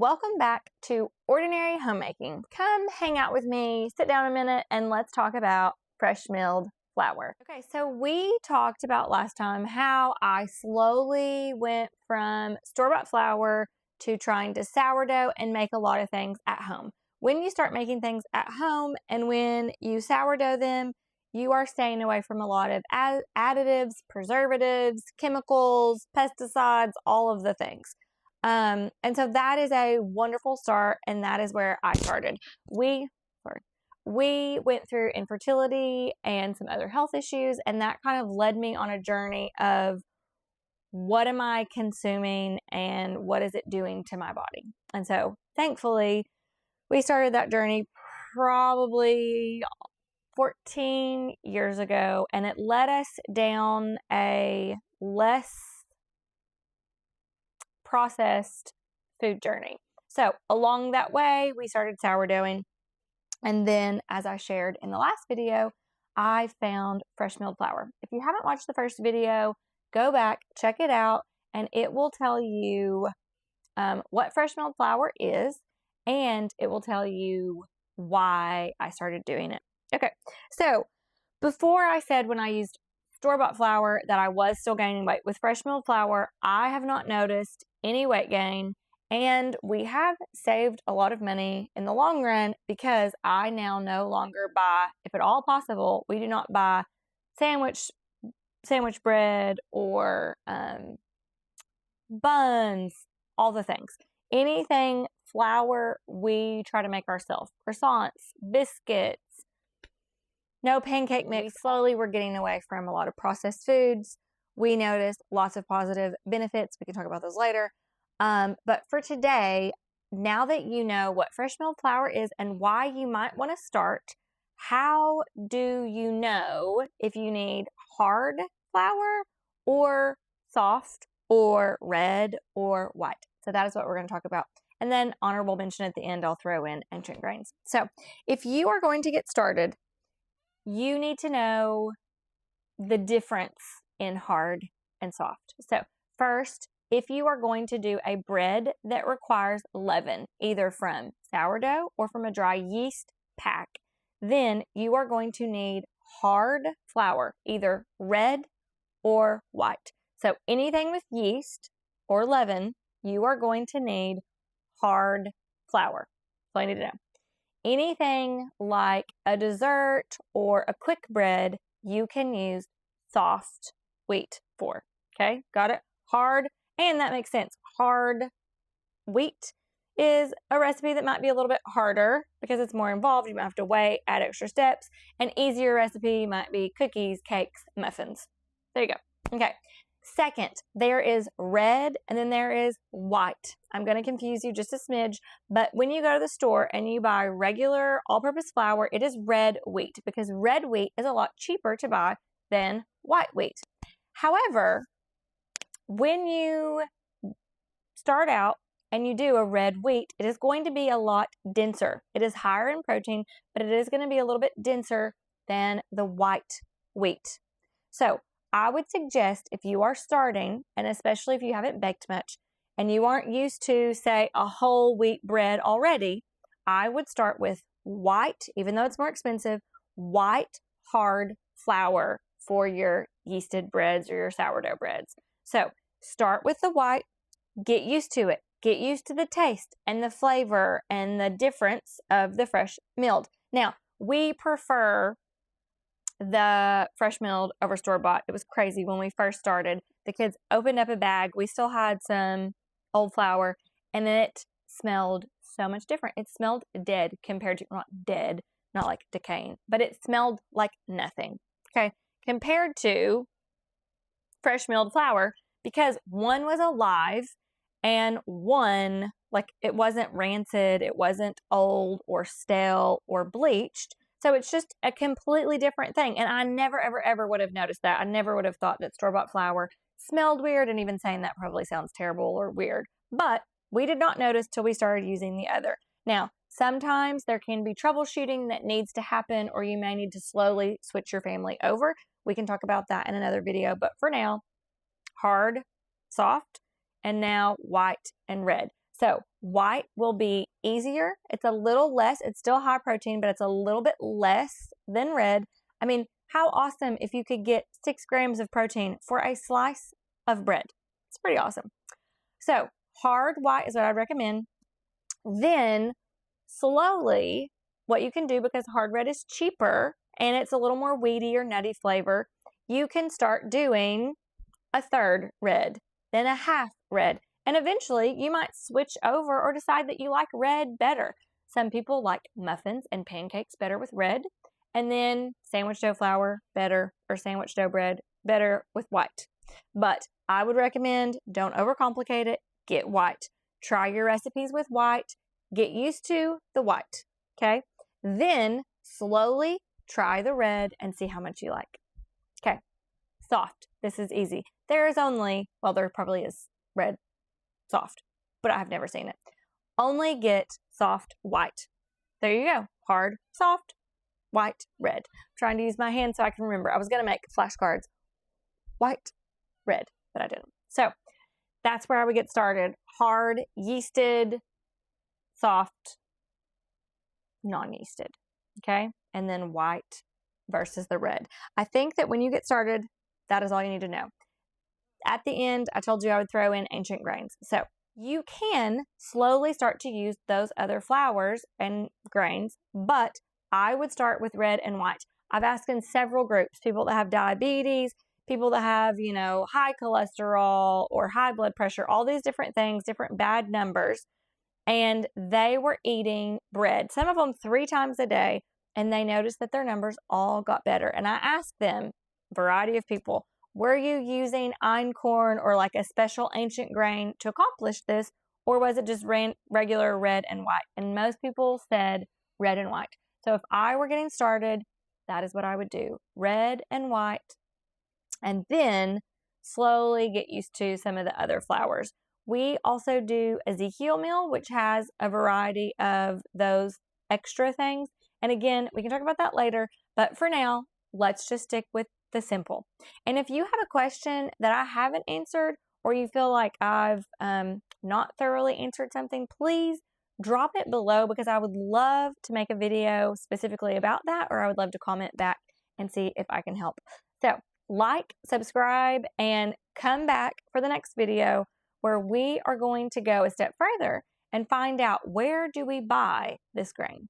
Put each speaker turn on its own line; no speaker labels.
Welcome back to Ordinary Homemaking. Come hang out with me, sit down a minute, and let's talk about fresh milled flour. Okay, so we talked about last time how I slowly went from store-bought flour to trying to sourdough and make a lot of things at home. When you start making things at home and when you sourdough them, you are staying away from a lot of additives, preservatives, chemicals, pesticides, all of the things. And so that is a wonderful start, and that is where I started. We went through infertility and some other health issues, and that kind of led me on a journey of what am I consuming and what is it doing to my body. And so thankfully, we started that journey probably 14 years ago, and it led us down a less processed food journey. So along that way, we started sourdoughing. And then, as I shared in the last video, I found fresh milled flour. If you haven't watched the first video, go back, check it out, and it will tell you what fresh milled flour is, and it will tell you why I started doing it. Okay, so before I said when I used store-bought flour that I was still gaining weight. With fresh milled flour, I have not noticed any weight gain, and we have saved a lot of money in the long run because I now no longer buy, if at all possible, we do not buy sandwich bread or buns, all the things. Anything flour, we try to make ourselves. Croissants, biscuits, no pancake mix. Slowly, we're getting away from a lot of processed foods. We noticed lots of positive benefits. We can talk about those later. But for today, now that you know what fresh milled flour is and why you might want to start, how do you know if you need hard flour or soft or red or white? So that is what we're going to talk about. And then honorable mention at the end, I'll throw in ancient grains. So if you are going to get started, you need to know the difference in hard and soft. So first, if you are going to do a bread that requires leaven, either from sourdough or from a dry yeast pack, then you are going to need hard flour, either red or white. So anything with yeast or leaven, you are going to need hard flour. That's all you need to know. Anything like a dessert or a quick bread, you can use soft wheat for. Okay, got it? Hard, and that makes sense. Hard wheat is a recipe that might be a little bit harder because it's more involved. You might have to wait, add extra steps. An easier recipe might be cookies, cakes, muffins. There you go. Okay. Second, there is red and then there is white. I'm going to confuse you just a smidge, but when you go to the store and you buy regular all-purpose flour, it is red wheat because red wheat is a lot cheaper to buy than white wheat. However, when you start out and you do a red wheat, it is going to be a lot denser. It is higher in protein, but it is going to be a little bit denser than the white wheat. So I would suggest if you are starting, and especially if you haven't baked much, and you aren't used to, say, a whole wheat bread already, I would start with white, even though it's more expensive, white hard flour for your yeasted breads or your sourdough breads. So start with the white, get used to it, get used to the taste and the flavor and the difference of the fresh milled. Now, we prefer the fresh milled over store-bought. It was crazy when we first started. The kids opened up a bag. We still had some old flour, and it smelled so much different. It smelled dead compared to, not dead, not like decaying, but it smelled like nothing, okay, compared to fresh milled flour because one was alive and one, like, it wasn't rancid, it wasn't old or stale or bleached. So it's just a completely different thing. And I never, ever, ever would have noticed that. I never would have thought that store-bought flour smelled weird, and even saying that probably sounds terrible or weird. But we did not notice till we started using the other. Now, sometimes there can be troubleshooting that needs to happen, or you may need to slowly switch your family over. We can talk about that in another video. But for now, hard, soft, and now white and red. So white will be easier. It's a little less. It's still high protein, but it's a little bit less than red. I mean, how awesome if you could get 6 grams of protein for a slice of bread. It's pretty awesome. So hard white is what I recommend. Then slowly, what you can do, because hard red is cheaper and it's a little more weedy or nutty flavor, you can start doing a third red, then a half red. And eventually you might switch over or decide that you like red better. Some people like muffins and pancakes better with red, and then sandwich dough flour better, or sandwich dough bread better with white. But I would recommend, don't overcomplicate it, get white. Try your recipes with white, get used to the white, okay? Then slowly try the red and see how much you like. Okay, soft. This is easy. There is only, well, there probably is red soft, but I've never seen it. Only get soft white. There you go. Hard, soft, white, red. I'm trying to use my hand so I can remember. I was going to make flashcards. White, red, but I didn't. So that's where I would get started. Hard, yeasted, soft, non-yeasted. Okay? And then white versus the red. I think that when you get started, that is all you need to know. At the end, I told you I would throw in ancient grains. So you can slowly start to use those other flours and grains, but I would start with red and white. I've asked in several groups, people that have diabetes, people that have, high cholesterol or high blood pressure, all these different things, different bad numbers, and they were eating bread, some of them 3 times a day, and they noticed that their numbers all got better. And I asked them, variety of people, were you using Einkorn or like a special ancient grain to accomplish this, or was it just regular red and white? And most people said red and white. So if I were getting started, that is what I would do. Red and white, and then slowly get used to some of the other flours. We also do Ezekiel meal, which has a variety of those extra things. And again, we can talk about that later, but for now, let's just stick with the simple. And if you have a question that I haven't answered, or you feel like I've not thoroughly answered something, please drop it below, because I would love to make a video specifically about that, or I would love to comment back and see if I can help. So like, subscribe, and come back for the next video where we are going to go a step further and find out, where do we buy this grain?